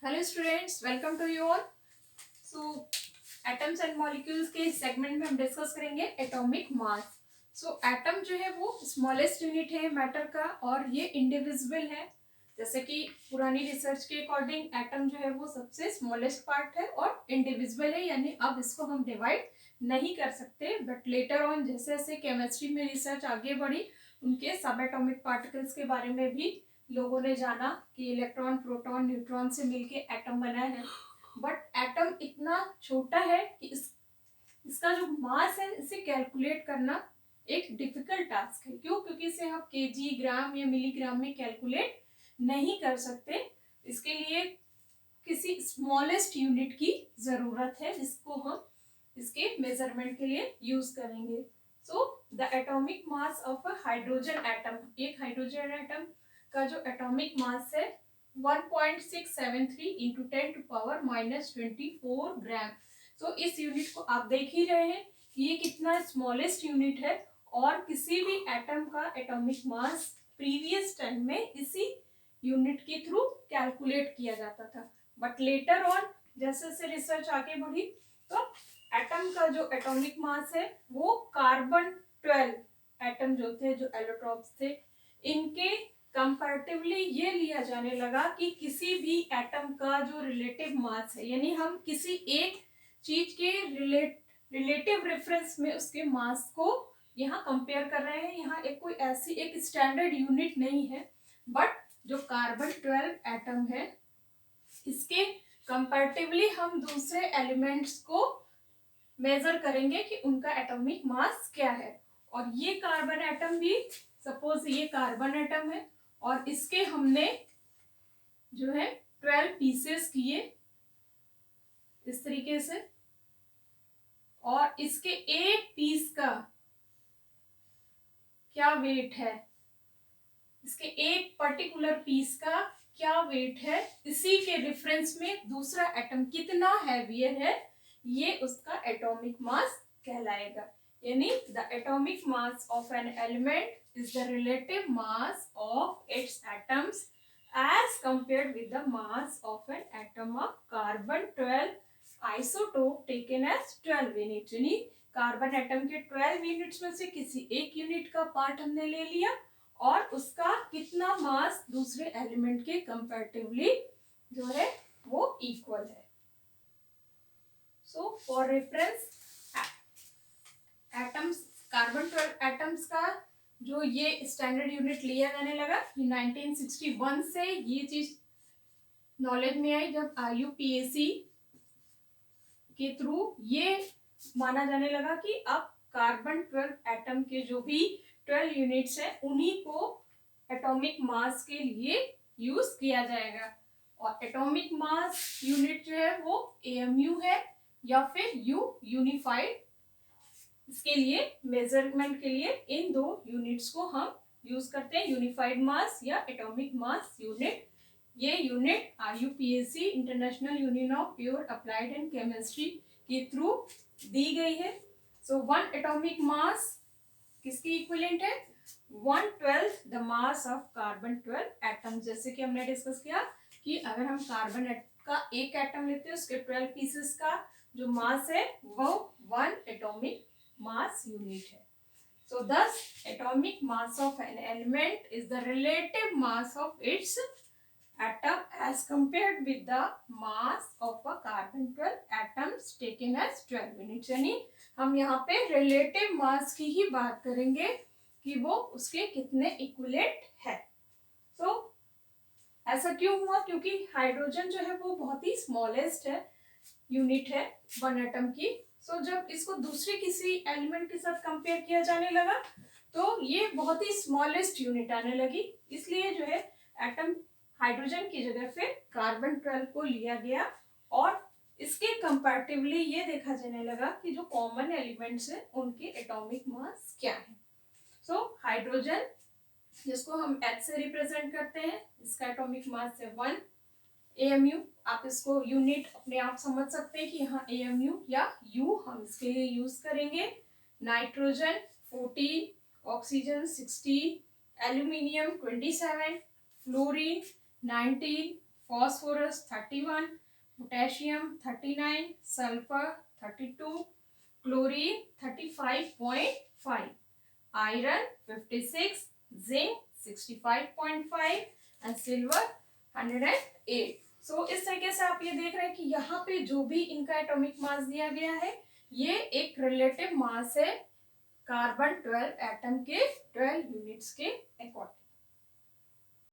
Hello students, welcome to you all. So atoms and molecules के इस segment में हम डिस्कस करेंगे एटॉमिक मास। सो एटम जो है वो स्मॉलेस्ट यूनिट है मैटर का और ये इंडिविजिबल है। जैसे कि पुरानी रिसर्च के अकॉर्डिंग एटम जो है वो सबसे स्मॉलेस्ट पार्ट है और इंडिविजिबल है, यानी अब इसको हम डिवाइड नहीं कर सकते। बट लेटर ऑन जैसे जैसे केमिस्ट्री में रिसर्च आगे बढ़ी, उनके सब एटॉमिक पार्टिकल्स के बारे में भी लोगों ने जाना कि इलेक्ट्रॉन, प्रोटॉन, न्यूट्रॉन से मिलके एटम बना है। बट एटम इतना छोटा है कि इसका जो मास है इसे कैलकुलेट करना एक डिफिकल्ट टास्क है। क्यों? क्योंकि इसे हम केजी, ग्राम या मिलीग्राम में कैलकुलेट नहीं कर सकते। इसके लिए किसी स्मॉलेस्ट यूनिट की जरूरत है जिसको हम इसके मेजरमेंट के लिए यूज करेंगे। So the atomic mass of a hydrogen atom, एक हाइड्रोजन एटम का जो एटॉमिक मास है 1.673 इंटू 10⁻⁻24 ग्राम। सो इस यूनिट को आप देख ही रहे हैं कि ये कितना स्मॉलेस्ट यूनिट है और किसी भी एटम का एटॉमिक मास प्रीवियस टाइम में इसी यूनिट के थ्रू कैलकुलेट किया जाता था। बट लेटर ऑन जैसे जैसे रिसर्च आगे बढ़ी तो एटम का जो एटॉमिक मास है वो कार्बन 12 एटम जो थे, जो एलोट्रॉप्स थे, इनके कंपैरेटिवली ये लिया जाने लगा कि किसी भी एटम का जो रिलेटिव मास है, यानी हम किसी एक चीज के रिलेटिव रेफरेंस में उसके मास को यहाँ कंपेयर कर रहे हैं। यहाँ एक कोई ऐसी एक स्टैंडर्ड यूनिट नहीं है, बट जो कार्बन 12 एटम है इसके कंपैरेटिवली हम दूसरे एलिमेंट्स को मेजर करेंगे कि उनका एटॉमिक मास क्या है। और ये कार्बन एटम भी, सपोज ये कार्बन एटम है और इसके हमने जो है 12 पीसेस किए इस तरीके से, और इसके एक पीस का क्या वेट है, इसके एक पर्टिकुलर पीस का क्या वेट है, इसी के डिफरेंस में दूसरा एटम कितना हैवियर है, ये उसका एटॉमिक मास कहलाएगा। यानी the atomic mass of an element is the relative mass of its atoms as compared with the mass of an atom of carbon 12 isotope taken as 12 units। यानी carbon atom के 12 units में से किसी एक unit का part हमने ले लिया और उसका कितना मास दूसरे एलिमेंट के कंपैरेटिवली जो है वो इक्वल है। So for reference atoms, carbon 12 atoms का जो ये स्टैंडर्ड यूनिट लिया जाने लगा, ये 1961 से ये चीज नॉलेज में आई जब IUPAC के थ्रू ये माना जाने लगा कि अब कार्बन 12 एटम के जो भी 12 यूनिट्स हैं उन्हीं को एटॉमिक मास के लिए यूज किया जाएगा। और एटॉमिक मास यूनिट जो है वो AMU है या फिर यूनिफाइड। इसके लिए मेजरमेंट के लिए इन दो यूनिट्स को हम यूज करते हैं, यूनिफाइड मास या एटॉमिक मास यूनिट। ये unit IUPAC, international union of pure applied and chemistry के थ्रू दी गई है। सो वन एटॉमिक मास किसकी इक्विवेलेंट है? 1/12 the mass of carbon 12 atom. जैसे कि हमने डिस्कस किया कि अगर हम कार्बन का एक एटम लेते हैं उसके 12 पीसेस का जो मास है वो 1 एटॉमिक mass unit है। So thus atomic mass of an element is the relative mass of its atom as compared with the mass of a carbon 12 atoms taken as 12 units। यानी हम यहाँ पे relative mass की ही बात करेंगे कि वो उसके कितने इक्विवेलेंट है। So ऐसा क्यों हुआ? क्योंकि हाइड्रोजन जो है वो बहुत ही स्मॉलेस्ट है यूनिट है वन एटम की। सो जब इसको दूसरे किसी एलिमेंट के साथ कंपेयर किया जाने लगा तो ये बहुत ही स्मॉलेस्ट यूनिट आने लगी, इसलिए जो है एटम हाइड्रोजन की जगह पे कार्बन 12 को लिया गया और इसके कंपैरेटिवली ये देखा जाने लगा कि जो कॉमन एलिमेंट्स हैं उनके एटॉमिक मास क्या है। सो हाइड्रोजन जिसको हम H से रिप्रेजेंट करते हैं, इसका एटॉमिक मास है 1। AMU आप इसको यूनिट अपने आप समझ सकते हैं कि यहाँ AMU या U हम इसके लिए यूज करेंगे। Nitrogen 14, oxygen 16, aluminium 27, fluorine 19, phosphorus 31, potassium 39, sulphur 32, chlorine 35.5, iron 56, zinc 65.5 and silver 108। सो इस तरीके से आप ये देख रहे हैं कि यहाँ पे जो भी इनका एटॉमिक मास दिया गया है ये एक रिलेटिव मास है कार्बन 12 एटम के 12 यूनिट्स के अकॉर्डिंग।